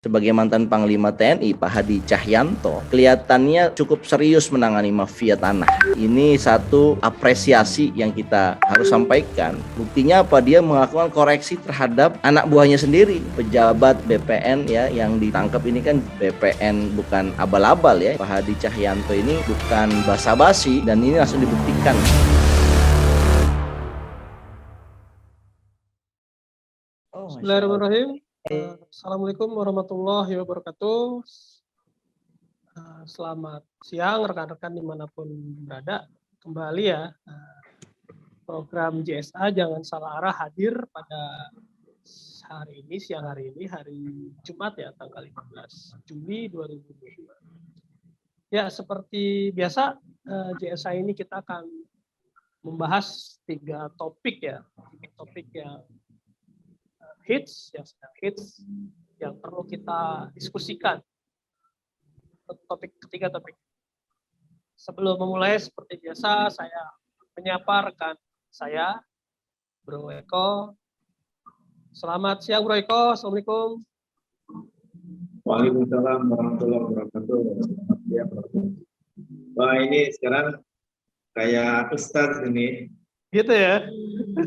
Sebagai mantan Panglima TNI, Pak Hadi Cahyanto, kelihatannya cukup serius menangani mafia tanah. Ini satu apresiasi yang kita harus sampaikan. Buktinya apa? Dia melakukan koreksi terhadap anak buahnya sendiri, pejabat BPN ya, yang ditangkap ini kan BPN bukan abal-abal ya. Pak Hadi Cahyanto ini bukan basa-basi dan ini langsung dibuktikan. Bismillahirrahmanirrahim. Assalamualaikum warahmatullahi wabarakatuh. Selamat siang rekan-rekan dimanapun berada. Kembali ya, program JSA Jangan Salah Arah hadir pada hari ini, siang hari ini, hari Jumat ya, tanggal 15 Juli 2022. Ya, seperti biasa, JSA ini kita akan membahas 3 topik ya, 3 topik yang hits, yang sedang hits, yang perlu kita diskusikan. Ketiga topik. Sebelum memulai, seperti biasa, saya menyapa rekan saya, Bro Eko. Selamat siang, Bro Eko. Assalamualaikum. Waalaikumsalam warahmatullahi wabarakatuh. Wah, ini sekarang kayak ustadz ini. Gitu ya?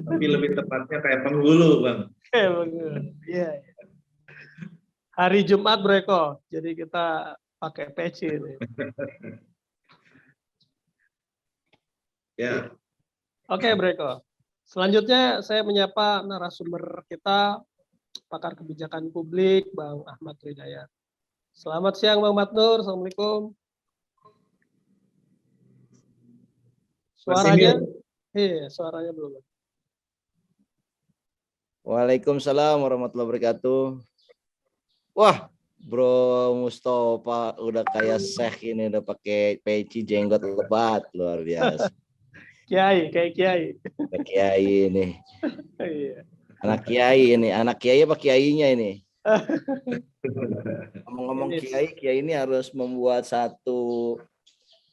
Tapi lebih tepatnya kayak penghulu, Bang. Iya. Hari Jumat, Bro Eko. Jadi kita pakai peci ini. Ya. Oke, Bro Eko. Selanjutnya saya menyapa narasumber kita, pakar kebijakan publik, Bang Ahmad Hidayat. Selamat siang, Bang Matnur. Assalamualaikum. Suaranya? Iya, suaranya belum. Waalaikumsalam warahmatullahi wabarakatuh. Wah, Bro Mustafa udah kayak Syekh ini, udah pakai peci, jenggot lebat, luar biasa. Kiai, kayak kiai. Kiai ini. Iya. Anak kiai ini, anak kiai apa kiainya ini? Ngomong-ngomong kiai ini harus membuat satu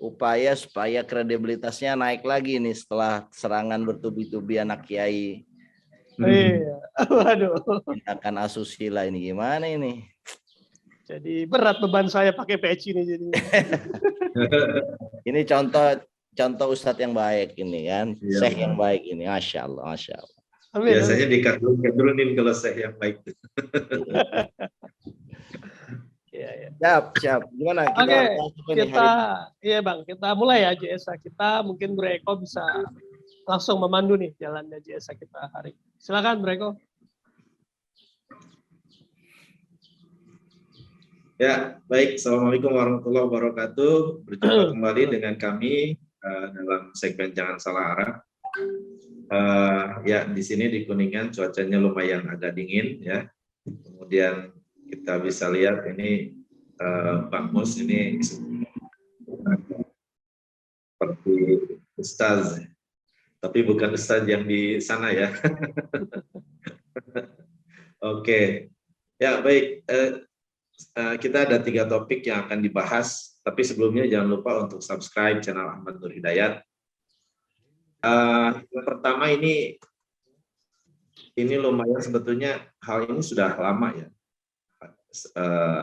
upaya supaya kredibilitasnya naik lagi nih setelah serangan bertubi-tubi anak kiai. Iya, waduh. Tindakan asusila ini gimana ini? Jadi berat beban saya pakai peci ini jadi. Ini contoh ustadz yang baik ini kan, ya, Syekh yang baik ini, masya Allah, masya Allah. Amin, biasanya dikaturin kalau Syekh yang baik. Siap. Gimana? Iya Bang, kita mulai ya JSA kita. Mungkin Bro Eko bisa langsung memandu nih jalannya JSA kita hari. Silakan Bro Eko. Ya, baik. Assalamualaikum warahmatullahi wabarakatuh. Berjumpa kembali dengan kami dalam segmen Jangan Salah Arah. Ya, di sini di Kuningan cuacanya lumayan agak dingin ya. Kemudian kita bisa lihat ini Pak Mus ini seperti ustaz, tapi bukan ustaz yang di sana ya. Oke, ya baik. Kita ada 3 topik yang akan dibahas, tapi sebelumnya jangan lupa untuk subscribe channel Ahmad Nur Hidayat. Yang pertama ini lumayan, sebetulnya hal ini sudah lama ya.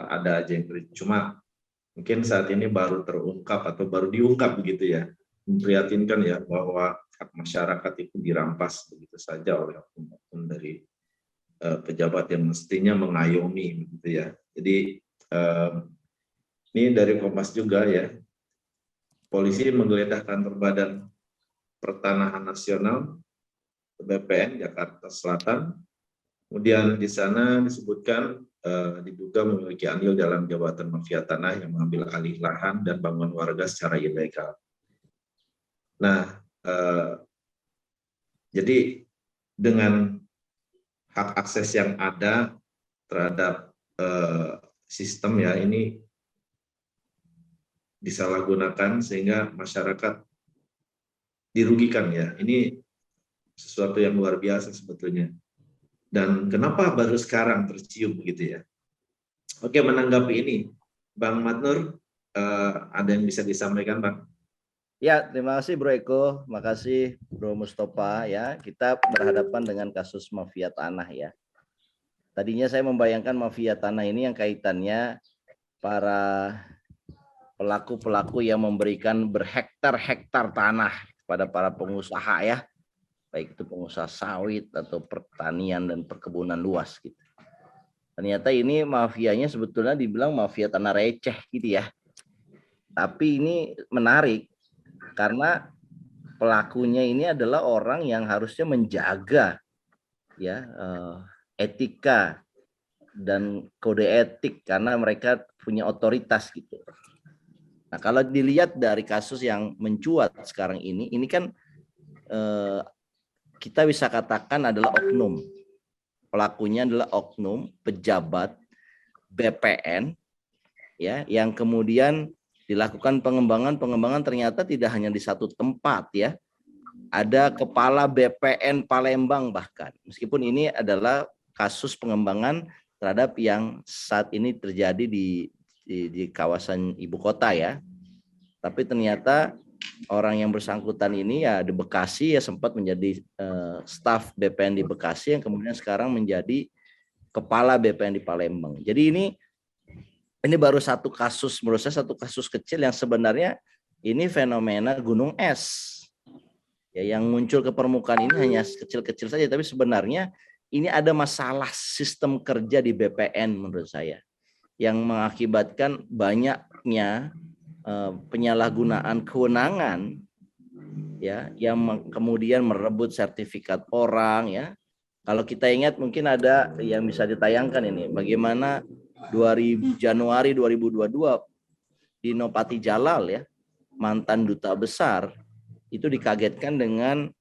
Ada aja yang cuma mungkin saat ini baru terungkap atau baru diungkap begitu ya. Memprihatinkan ya bahwa hak masyarakat itu dirampas begitu saja oleh oknum dari pejabat yang mestinya mengayomi begitu ya. Jadi ini dari Kompas juga ya. Polisi menggeledah kantor Badan Pertanahan Nasional BPN Jakarta Selatan. Kemudian di sana disebutkan diduga memiliki andil dalam jabatan mafia tanah yang mengambil alih lahan dan bangunan warga secara ilegal. Nah, jadi dengan hak akses yang ada terhadap sistem ya, ini disalahgunakan sehingga masyarakat dirugikan ya. Ini sesuatu yang luar biasa sebetulnya. Dan kenapa baru sekarang tercium begitu ya? Oke, menanggapi ini, Bang Matnur, ada yang bisa disampaikan, Bang? Ya, terima kasih Bro Eko, makasih Bro Mustafa ya. Kita berhadapan dengan kasus mafia tanah ya. Tadinya saya membayangkan mafia tanah ini yang kaitannya para pelaku-pelaku yang memberikan berhektar-hektar tanah kepada para pengusaha ya, baik itu pengusaha sawit atau pertanian dan perkebunan luas gitu. Ternyata ini mafianya sebetulnya dibilang mafia tanah receh gitu ya. Tapi ini menarik karena pelakunya ini adalah orang yang harusnya menjaga ya etika dan kode etik karena mereka punya otoritas gitu. Nah, kalau dilihat dari kasus yang mencuat sekarang ini kan kita bisa katakan adalah oknum. Pelakunya adalah oknum pejabat BPN ya yang kemudian dilakukan pengembangan ternyata tidak hanya di satu tempat ya. Ada kepala BPN Palembang bahkan. Meskipun ini adalah kasus pengembangan terhadap yang saat ini terjadi di kawasan ibu kota ya. Tapi ternyata orang yang bersangkutan ini ya di Bekasi ya sempat menjadi staf BPN di Bekasi yang kemudian sekarang menjadi kepala BPN di Palembang. Jadi ini baru satu kasus, menurut saya satu kasus kecil yang sebenarnya ini fenomena gunung es. Ya, yang muncul ke permukaan ini hanya kecil-kecil saja, tapi sebenarnya ini ada masalah sistem kerja di BPN menurut saya yang mengakibatkan banyaknya penyalahgunaan kewenangan ya yang kemudian merebut sertifikat orang ya. Kalau kita ingat mungkin ada yang bisa ditayangkan ini bagaimana Januari 2022 Dino Patijalal ya, mantan duta besar itu dikagetkan dengan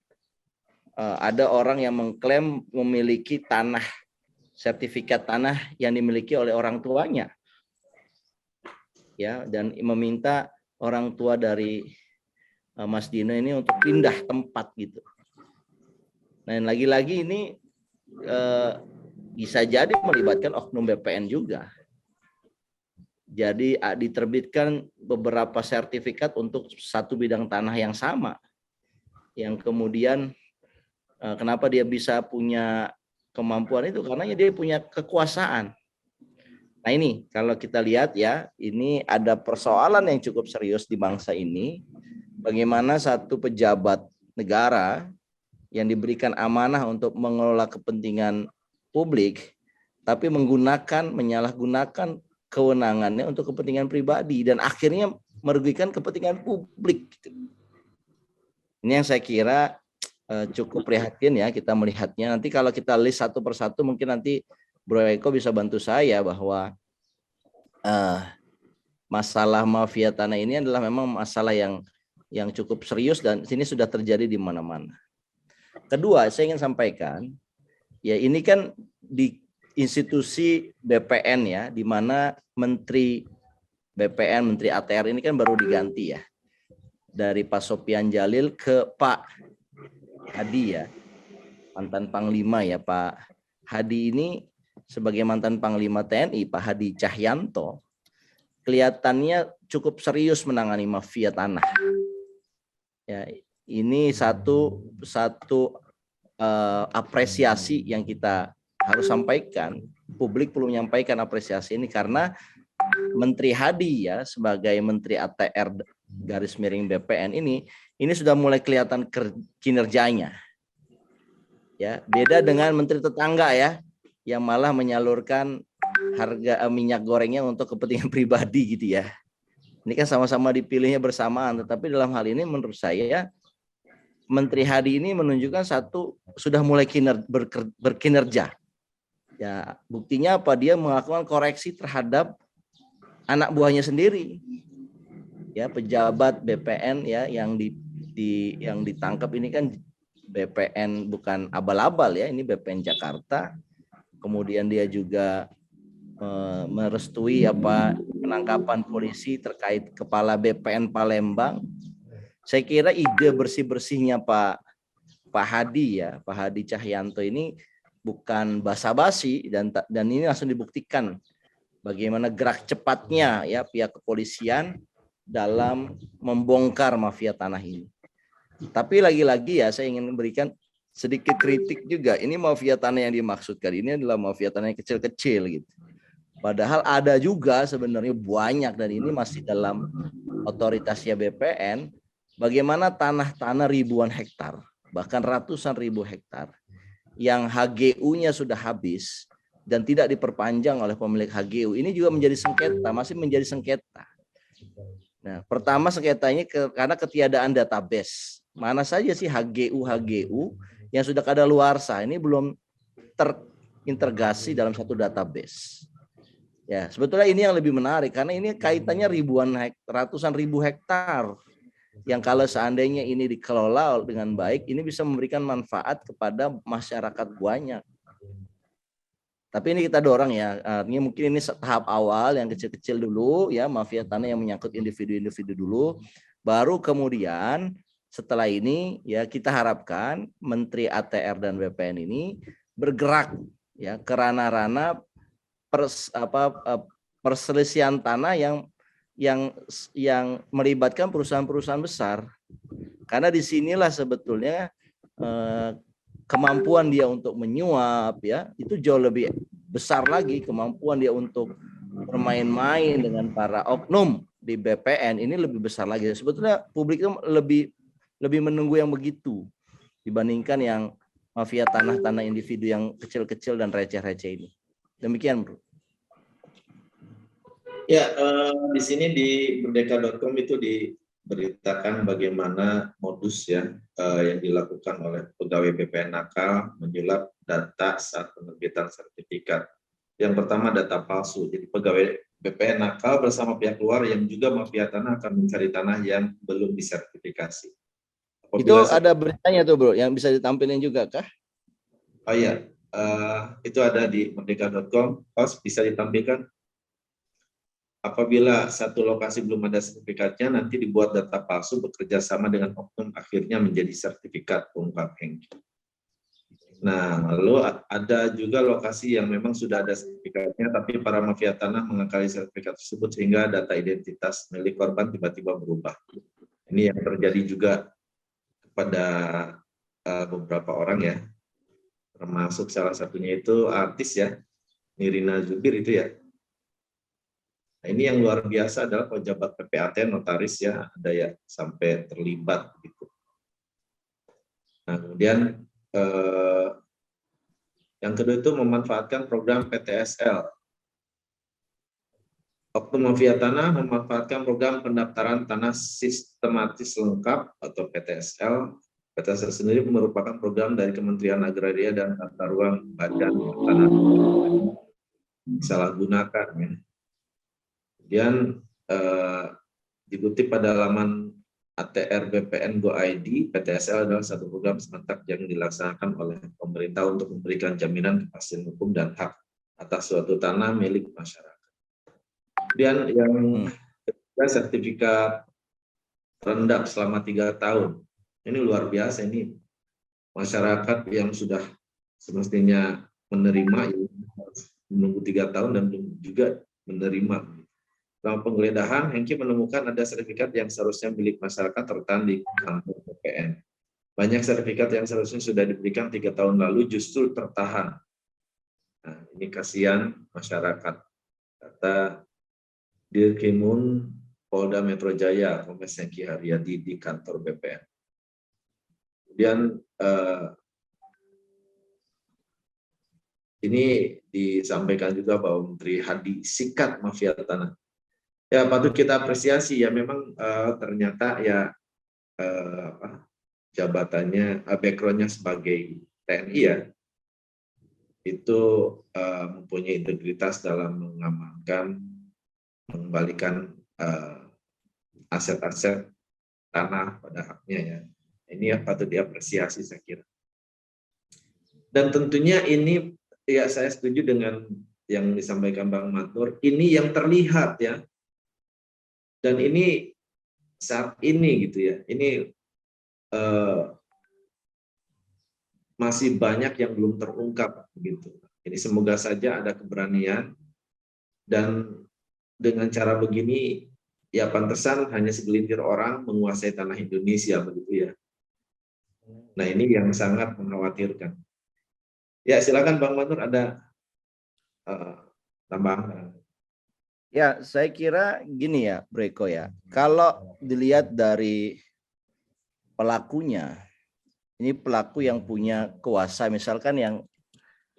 ada orang yang mengklaim memiliki tanah, sertifikat tanah yang dimiliki oleh orang tuanya. Ya, dan meminta orang tua dari Mas Dino ini untuk pindah tempat gitu. Nah, lagi-lagi ini bisa jadi melibatkan oknum BPN juga. Jadi diterbitkan beberapa sertifikat untuk satu bidang tanah yang sama. Yang kemudian kenapa dia bisa punya kemampuan itu? Karena dia punya kekuasaan. Nah ini kalau kita lihat ya, ini ada persoalan yang cukup serius di bangsa ini. Bagaimana satu pejabat negara yang diberikan amanah untuk mengelola kepentingan publik, tapi menyalahgunakan kewenangannya untuk kepentingan pribadi dan akhirnya merugikan kepentingan publik. Ini yang saya kira cukup prihatin ya kita melihatnya. Nanti kalau kita list satu persatu mungkin nanti Bro Eko bisa bantu saya bahwa masalah mafia tanah ini adalah memang masalah yang cukup serius dan sini sudah terjadi di mana-mana. Kedua, saya ingin sampaikan ya ini kan di institusi BPN ya, di mana Menteri BPN, Menteri ATR ini kan baru diganti ya. Dari Pak Sopian Jalil ke Pak Hadi ya, mantan Panglima ya. Pak Hadi ini sebagai mantan Panglima TNI, Pak Hadi Cahyanto, kelihatannya cukup serius menangani mafia tanah. Ya, ini satu apresiasi yang kita harus sampaikan, publik perlu menyampaikan apresiasi ini karena Menteri Hadi ya sebagai Menteri ATR garis miring BPN ini sudah mulai kelihatan kinerjanya. Ya, beda dengan menteri tetangga ya yang malah menyalurkan harga minyak gorengnya untuk kepentingan pribadi gitu ya. Ini kan sama-sama dipilihnya bersamaan, tetapi dalam hal ini menurut saya Menteri Hadi ini menunjukkan sudah mulai berkinerja. Ya, buktinya apa? Dia melakukan koreksi terhadap anak buahnya sendiri. Ya, pejabat BPN ya yang ditangkap ini kan BPN bukan abal-abal ya, ini BPN Jakarta. Kemudian dia juga merestui penangkapan polisi terkait kepala BPN Palembang. Saya kira ide bersih-bersihnya Pak Hadi ya, Pak Hadi Cahyanto ini bukan basa-basi dan ini langsung dibuktikan bagaimana gerak cepatnya ya pihak kepolisian dalam membongkar mafia tanah ini. Tapi lagi-lagi ya saya ingin memberikan sedikit kritik juga. Ini mafia tanah yang dimaksudkan ini adalah mafia tanah yang kecil-kecil gitu. Padahal ada juga sebenarnya banyak, dan ini masih dalam otoritasnya BPN. Bagaimana tanah-tanah ribuan hektar, bahkan ratusan ribu hektar yang HGU-nya sudah habis dan tidak diperpanjang oleh pemilik HGU. Ini juga menjadi sengketa, masih menjadi sengketa. Nah, pertama sengketanya karena ketiadaan database. Mana saja sih HGU yang sudah kadaluarsa ini belum terintegrasi dalam satu database. Ya, sebetulnya ini yang lebih menarik karena ini kaitannya ratusan ribu hektar yang kalau seandainya ini dikelola dengan baik, ini bisa memberikan manfaat kepada masyarakat banyak. Tapi ini kita dorong ya, artinya mungkin ini tahap awal yang kecil-kecil dulu ya, mafia tanah yang menyangkut individu-individu dulu, baru kemudian setelah ini ya kita harapkan Menteri ATR dan BPN ini bergerak ya ke ranah-ranah perselisihan tanah yang melibatkan perusahaan-perusahaan besar, karena disinilah sebetulnya kemampuan dia untuk menyuap ya itu jauh lebih besar lagi, kemampuan dia untuk bermain-main dengan para oknum di BPN ini lebih besar lagi. Sebetulnya publik itu lebih menunggu yang begitu dibandingkan yang mafia tanah individu yang kecil-kecil dan receh-receh ini. Demikian, Bro. Ya, di sini di merdeka.com itu diberitakan bagaimana modus ya yang dilakukan oleh pegawai BPN nakal menyulap data saat penerbitan sertifikat. Yang pertama data palsu. Jadi pegawai BPN nakal bersama pihak luar yang juga mafia tanah akan mencari tanah yang belum disertifikasi. Itu ada beritanya tuh, Bro, yang bisa ditampilin juga kah? Oh iya, itu ada di merdeka.com. Bisa ditampilkan. Apabila satu lokasi belum ada sertifikatnya, nanti dibuat data palsu bekerja sama dengan oknum, akhirnya menjadi sertifikat, ungkap Hengki. Nah, lalu ada juga lokasi yang memang sudah ada sertifikatnya, tapi para mafia tanah mengakali sertifikat tersebut sehingga data identitas milik korban tiba-tiba berubah. Ini yang terjadi juga kepada beberapa orang ya, termasuk salah satunya itu artis ya, Nirina Zubir itu ya. Nah, ini yang luar biasa adalah pejabat PPAT, notaris ya, ada ya sampai terlibat gitu. Nah, kemudian yang kedua itu memanfaatkan program PTSL. Oknum mafia tanah memanfaatkan program pendaftaran tanah sistematis lengkap atau PTSL. PTSL sendiri merupakan program dari Kementerian Agraria dan Tata Ruang Badan Tanah disalahgunakan ya. Kemudian dikutip pada laman ATR BPN Go ID, PTSL adalah satu program serentak yang dilaksanakan oleh pemerintah untuk memberikan jaminan kepastian hukum dan hak atas suatu tanah milik masyarakat. Kemudian yang ketiga, sertifikat rendap selama 3 tahun. Ini luar biasa, ini masyarakat yang sudah semestinya menerima menunggu 3 tahun dan belum juga menerima. Dalam penggeledahan, Hengki menemukan ada sertifikat yang seharusnya milik masyarakat tertanda di kantor BPN. Banyak sertifikat yang seharusnya sudah diberikan 3 tahun lalu justru tertahan. Nah, ini kasihan masyarakat, kata Dirkrimun Polda Metro Jaya, Kombes Hengki Haryadi di kantor BPN. Kemudian ini disampaikan juga bahwa Menteri Hadi sikat mafia tanah. Ya, patut kita apresiasi ya, memang ternyata ya jabatannya, backgroundnya sebagai TNI ya, itu mempunyai integritas dalam mengamankan, mengembalikan aset-aset tanah pada haknya ya. Ini yang patut diapresiasi saya kira. Dan tentunya ini ya saya setuju dengan yang disampaikan Bang Matur, ini yang terlihat ya. Dan ini saat ini gitu ya, ini masih banyak yang belum terungkap begitu. Jadi semoga saja ada keberanian, dan dengan cara begini ya pantesan hanya segelintir orang menguasai tanah Indonesia begitu ya. Nah, ini yang sangat mengkhawatirkan. Ya, silakan Bang Manur, ada tambahan. Ya, saya kira gini ya, Breko ya. Kalau dilihat dari pelakunya, ini pelaku yang punya kuasa, misalkan yang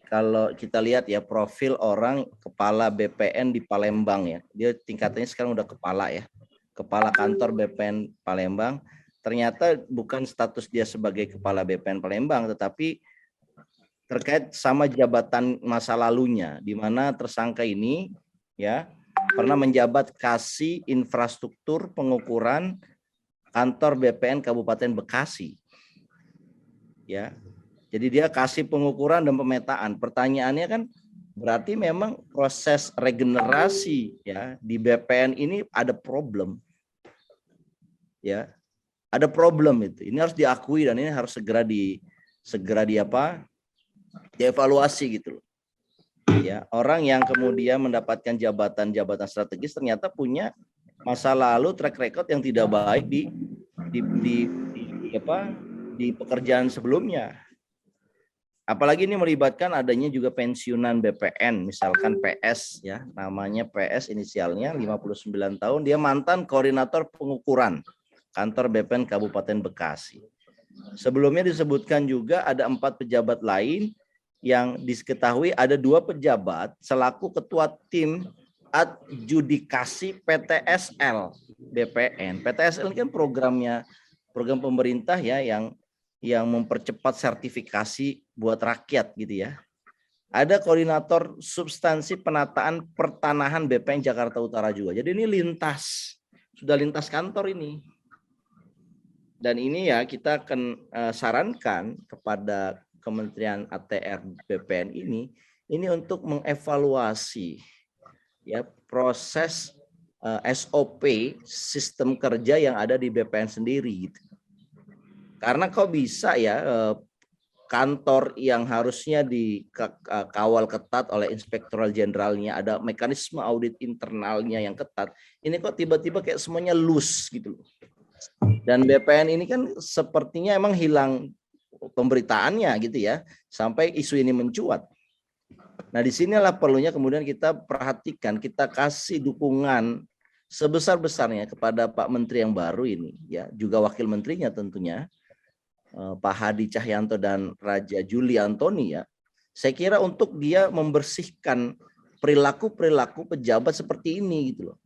kalau kita lihat ya profil orang kepala BPN di Palembang ya, dia tingkatannya sekarang udah kepala ya, kepala kantor BPN Palembang. Ternyata bukan status dia sebagai kepala BPN Palembang, tetapi terkait sama jabatan masa lalunya, di mana tersangka ini ya pernah menjabat Kasih Infrastruktur Pengukuran kantor BPN Kabupaten Bekasi. Ya. Jadi dia kasih pengukuran dan pemetaan. Pertanyaannya kan berarti memang proses regenerasi ya di BPN ini ada problem. Ya. Ada problem itu. Ini harus diakui dan ini harus segera dievaluasi gitu loh. Ya, orang yang kemudian mendapatkan jabatan-jabatan strategis ternyata punya masa lalu track record yang tidak baik di pekerjaan sebelumnya. Apalagi ini melibatkan adanya juga pensiunan BPN, misalkan PS ya, namanya PS inisialnya 59 tahun, dia mantan koordinator pengukuran kantor BPN Kabupaten Bekasi. Sebelumnya disebutkan juga ada 4 pejabat lain yang diketahui ada 2 pejabat selaku ketua tim adjudikasi PTSL BPN. PTSL ini kan program pemerintah ya yang mempercepat sertifikasi buat rakyat gitu ya. Ada koordinator substansi penataan pertanahan BPN Jakarta Utara juga. Jadi ini sudah lintas kantor ini. Dan ini ya kita akan sarankan kepada Kementerian ATR BPN ini untuk mengevaluasi ya proses SOP sistem kerja yang ada di BPN sendiri gitu. Karena kok bisa ya kantor yang harusnya dikawal ketat oleh Inspektoral Jenderalnya, ada mekanisme audit internalnya yang ketat, ini kok tiba-tiba kayak semuanya loose gitu loh. Dan BPN ini kan sepertinya emang hilang pemberitaannya gitu ya, sampai isu ini mencuat. Nah disinilah perlunya kemudian kita perhatikan, kita kasih dukungan sebesar-besarnya kepada Pak Menteri yang baru ini, ya juga Wakil Menterinya tentunya, Pak Hadi Cahyanto dan Raja Juli Antoni ya. Saya kira untuk dia membersihkan perilaku pejabat seperti ini gitu loh.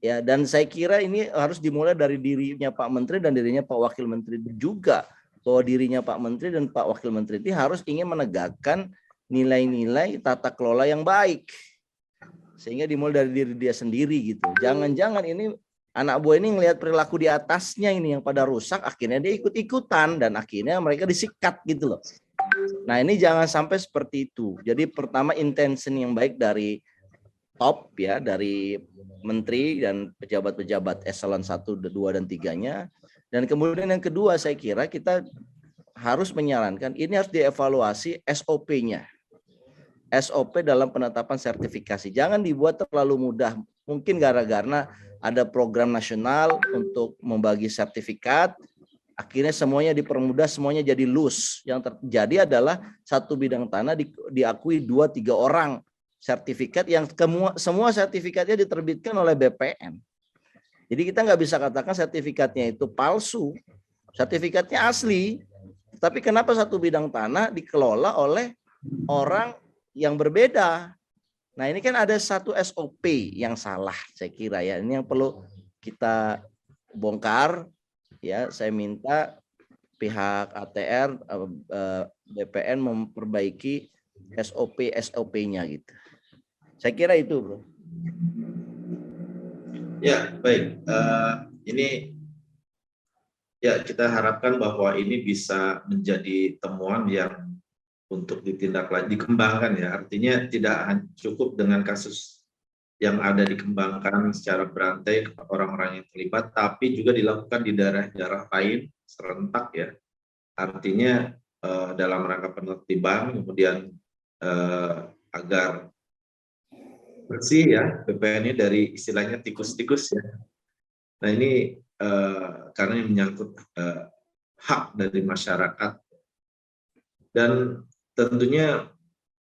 Ya, dan saya kira ini harus dimulai dari dirinya Pak Menteri dan dirinya Pak Wakil Menteri juga, bahwa dirinya Pak Menteri dan Pak Wakil Menteri ini harus ingin menegakkan nilai-nilai tata kelola yang baik, sehingga dimulai dari diri dia sendiri gitu. Jangan-jangan ini anak buah ini ngelihat perilaku di atasnya ini yang pada rusak, akhirnya dia ikut-ikutan dan akhirnya mereka disikat gitu loh. Nah ini jangan sampai seperti itu. Jadi pertama intention yang baik dari top ya, dari menteri dan pejabat-pejabat eselon 1, 2, dan 3-nya. Dan kemudian yang kedua saya kira kita harus menyarankan ini harus dievaluasi SOP-nya. SOP dalam penetapan sertifikasi. Jangan dibuat terlalu mudah. Mungkin gara-gara ada program nasional untuk membagi sertifikat, akhirnya semuanya dipermudah, semuanya jadi loose. Yang terjadi adalah satu bidang tanah diakui 2-3 orang sertifikat yang semua sertifikatnya diterbitkan oleh BPN. Jadi kita nggak bisa katakan sertifikatnya itu palsu, sertifikatnya asli. Tapi kenapa satu bidang tanah dikelola oleh orang yang berbeda? Nah ini kan ada satu SOP yang salah saya kira ya. Ini yang perlu kita bongkar ya. Saya minta pihak ATR BPN memperbaiki SOP-nya gitu. Saya kira itu, Bro. Ya, baik. Ini ya kita harapkan bahwa ini bisa menjadi temuan yang untuk dikembangkan ya. Artinya tidak cukup dengan kasus yang ada dikembangkan secara berantai orang-orang yang terlibat, tapi juga dilakukan di daerah-daerah lain serentak ya. Artinya dalam rangka penertiban, kemudian agar bersih ya BPN ini dari istilahnya tikus-tikus ya. Nah ini karena yang menyangkut hak dari masyarakat. Dan tentunya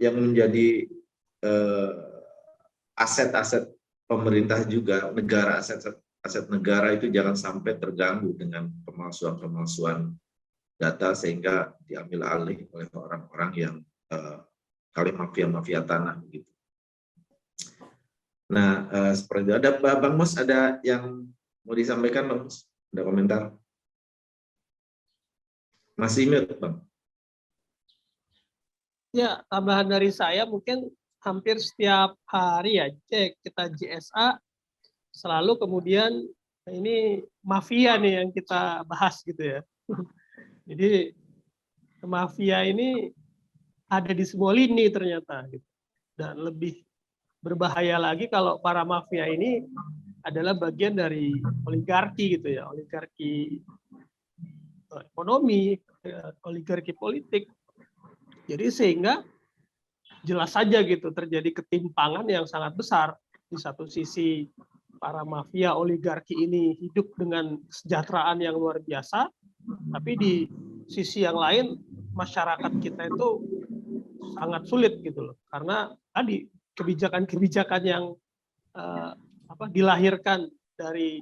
yang menjadi aset-aset pemerintah juga, negara, aset negara itu jangan sampai terganggu dengan pemalsuan data sehingga diambil alih oleh orang-orang yang kali mafia tanah gitu. Nah, seperti itu. Ada Bang Mus, ada yang mau disampaikan, Bang Mus? Ada komentar? Masih mute, Bang? Ya, tambahan dari saya mungkin hampir setiap hari ya cek kita JSA selalu kemudian ini mafia nih yang kita bahas gitu ya. Jadi mafia ini ada di semua lini ternyata gitu. Dan lebih berbahaya lagi kalau para mafia ini adalah bagian dari oligarki gitu ya, oligarki ekonomi, oligarki politik. Jadi sehingga jelas saja gitu terjadi ketimpangan yang sangat besar. Di satu sisi para mafia oligarki ini hidup dengan kesejahteraan yang luar biasa, tapi di sisi yang lain masyarakat kita itu sangat sulit gitu loh. Karena tadi kebijakan-kebijakan yang dilahirkan dari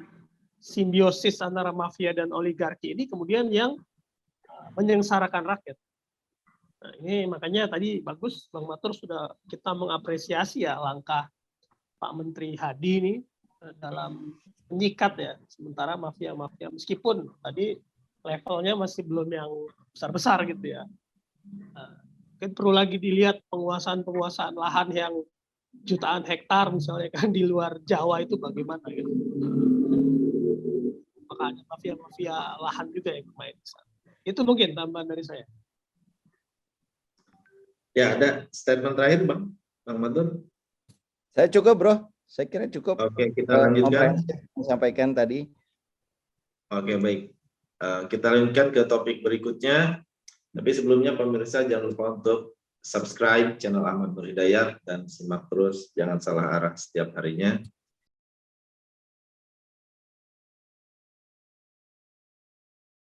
simbiosis antara mafia dan oligarki ini kemudian yang menyengsarakan rakyat. Nah, ini makanya tadi bagus Bang Matur sudah kita mengapresiasi ya langkah Pak Menteri Hadi ini dalam menyikat ya sementara mafia-mafia meskipun tadi levelnya masih belum yang besar-besar gitu ya. Mungkin perlu lagi dilihat penguasaan lahan yang jutaan hektar misalnya kan di luar Jawa itu bagaimana gitu. Makanya mafia-mafia lahan juga yang main di sana. Itu mungkin tambahan dari saya. Ya, ada statement terakhir, Bang Matur? Saya cukup, Bro. Saya kira cukup. Oke, kita lanjutkan. Sampaikan tadi. Oke, baik. Kita lanjutkan ke topik berikutnya. Tapi sebelumnya pemirsa jangan lupa untuk subscribe channel Ahmad Nur Hidayat dan simak terus Jangan Salah Arah setiap harinya.